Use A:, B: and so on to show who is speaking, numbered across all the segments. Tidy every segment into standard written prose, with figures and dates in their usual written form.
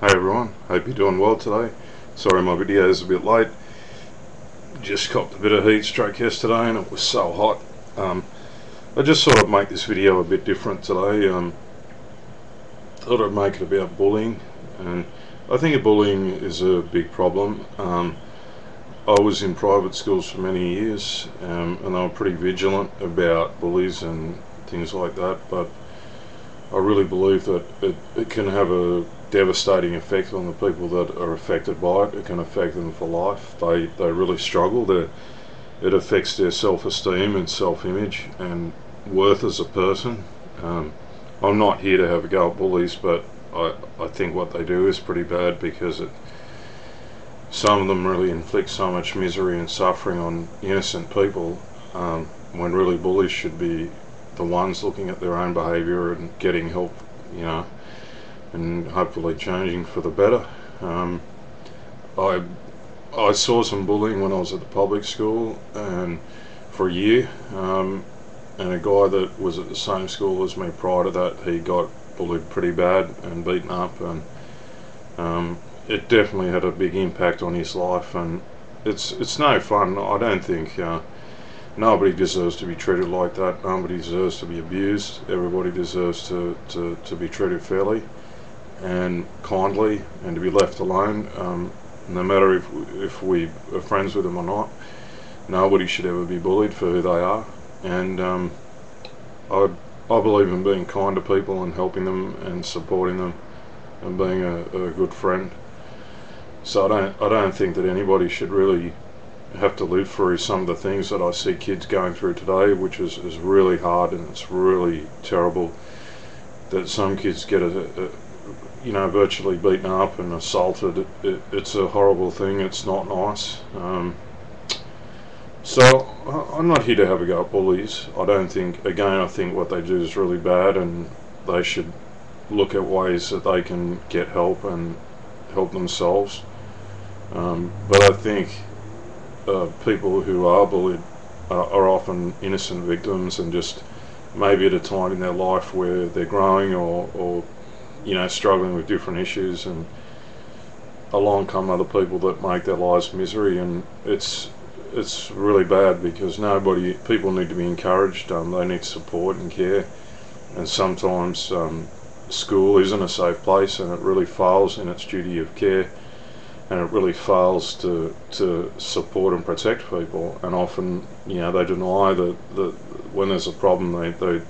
A: Hey everyone, hope you're doing well today. Sorry my video is a bit late. Just copped a bit of heat stroke yesterday and it was so hot. I just thought I'd make this video a bit different today. Thought I'd make it about bullying, and I think bullying is a big problem. I was in private schools for many years, and they were pretty vigilant about bullies and things like that, but I really believe that it can have a devastating effect on the people that are affected by it. It can affect them for life. They really struggle. It affects their self-esteem and self-image and worth as a person. I'm not here to have a go at bullies, but I think what they do is pretty bad, because some of them really inflict so much misery and suffering on innocent people, when really bullies should be the ones looking at their own behaviour and getting help, and hopefully changing for the better. I saw some bullying when I was at the public school, and for a year, and a guy that was at the same school as me prior to that, he got bullied pretty bad and beaten up, and it definitely had a big impact on his life, and it's no fun. I don't think nobody deserves to be treated like that. Nobody deserves to be abused. Everybody deserves to be treated fairly and kindly, and to be left alone, no matter if we are friends with them or not. Nobody should ever be bullied for who they are, and I believe in being kind to people and helping them and supporting them and being a good friend. So I don't think that anybody should really have to live through some of the things that I see kids going through today, which is really hard, and it's really terrible that some kids get virtually beaten up and assaulted. It's a horrible thing. It's not nice. So I'm not here to have a go at bullies. I think what they do is really bad, and they should look at ways that they can get help and help themselves. But I think people who are bullied are often innocent victims, and just maybe at a time in their life where they're growing or struggling with different issues, and along come other people that make their lives misery, and it's really bad, because people need to be encouraged. They need support and care, and sometimes school isn't a safe place, and it really fails in its duty of care, and it really fails to support and protect people. And often, they deny that when there's a problem,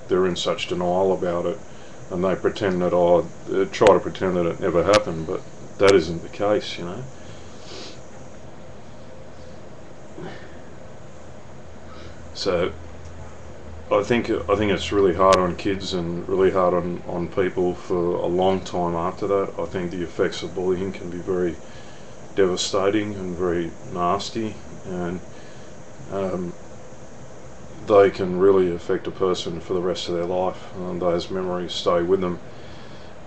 A: they're in such denial about it, and they pretend that they try to pretend that it never happened, but that isn't the case, So I think it's really hard on kids, and really hard on people for a long time after that. I think the effects of bullying can be very devastating and very nasty, and they can really affect a person for the rest of their life, and those memories stay with them.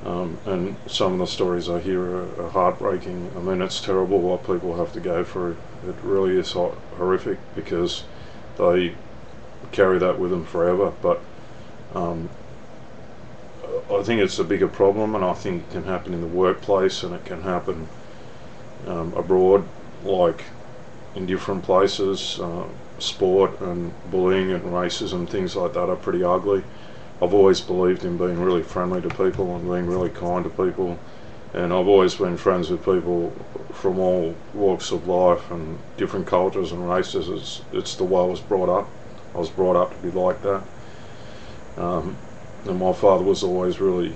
A: And some of the stories I hear are heartbreaking. I mean, it's terrible what people have to go through. It really is horrific, because they carry that with them forever. But I think it's a bigger problem, and I think it can happen in the workplace, and it can happen abroad, like in different places. Sport and bullying and racism, things like that, are pretty ugly. I've always believed in being really friendly to people and being really kind to people, and I've always been friends with people from all walks of life and different cultures and races. It's the way I was brought up. I was brought up to be like that, and my father was always really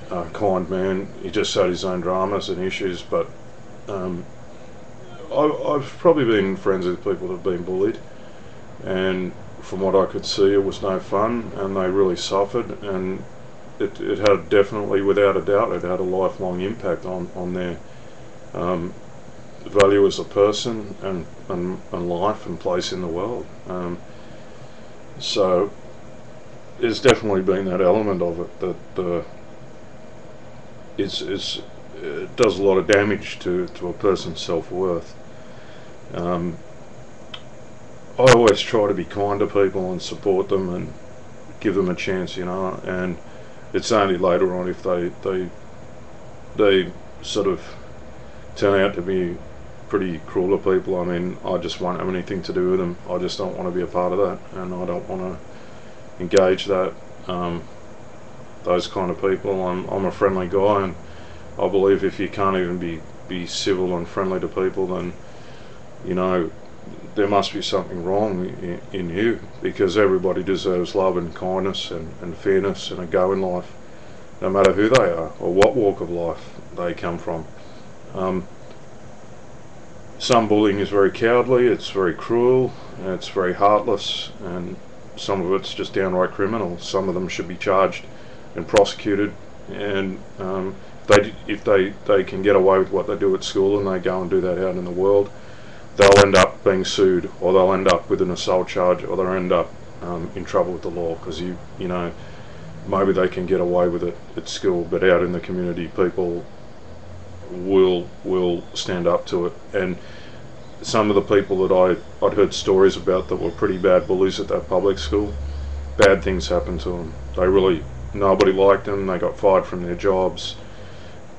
A: a kind man. He just had his own dramas and issues, but I've probably been friends with people that have been bullied, and from what I could see, it was no fun, and they really suffered, and it had definitely, without a doubt, it had a lifelong impact on their value as a person, and life and place in the world. So there's definitely been that element of it that it does a lot of damage to a person's self-worth. I always try to be kind to people and support them and give them a chance, and it's only later on, if they sort of turn out to be pretty cruel to people. I mean, I just won't have anything to do with them. I just don't want to be a part of that, and I don't want to engage those kind of people. I'm a friendly guy, and I believe if you can't even be civil and friendly to people, then there must be something wrong in you, because everybody deserves love and kindness and fairness and a go in life, no matter who they are or what walk of life they come from. Some bullying is very cowardly, it's very cruel, it's very heartless, and some of it's just downright criminal. Some of them should be charged and prosecuted, and if they can get away with what they do at school and they go and do that out in the world, they'll end up being sued, or they'll end up with an assault charge, or they'll end up in trouble with the law, because maybe they can get away with it at school, but out in the community, people will stand up to it. And some of the people that I'd heard stories about that were pretty bad bullies at that public school, bad things happened to them. Nobody liked them. They got fired from their jobs.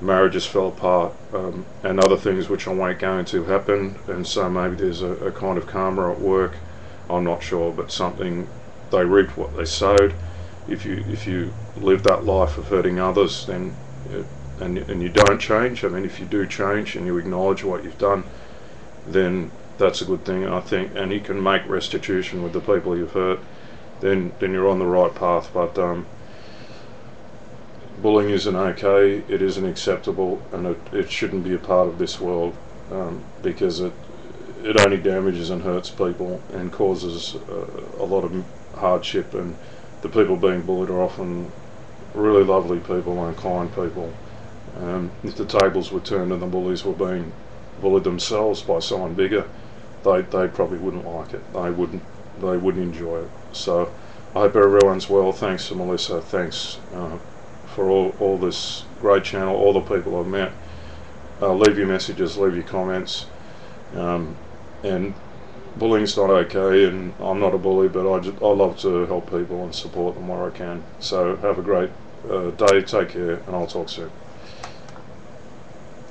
A: Marriages fell apart, and other things which I won't go into happened. And so maybe there's a kind of karma at work. I'm not sure, but something, they reap what they sowed. If you live that life of hurting others, then and you don't change. I mean, if you do change and you acknowledge what you've done, then that's a good thing, I think. And you can make restitution with the people you've hurt, then you're on the right path. But bullying isn't okay, it isn't acceptable, and it shouldn't be a part of this world, because it only damages and hurts people and causes a lot of hardship. And the people being bullied are often really lovely people and kind people. If the tables were turned and the bullies were being bullied themselves by someone bigger, they probably wouldn't like it. They wouldn't enjoy it. So I hope everyone's well. Thanks to Melissa. Thanks for all this great channel, all the people I've met. Leave your messages, leave your comments. And bullying's not okay, and I'm not a bully, but I love to help people and support them where I can. So have a great day, take care, and I'll talk soon.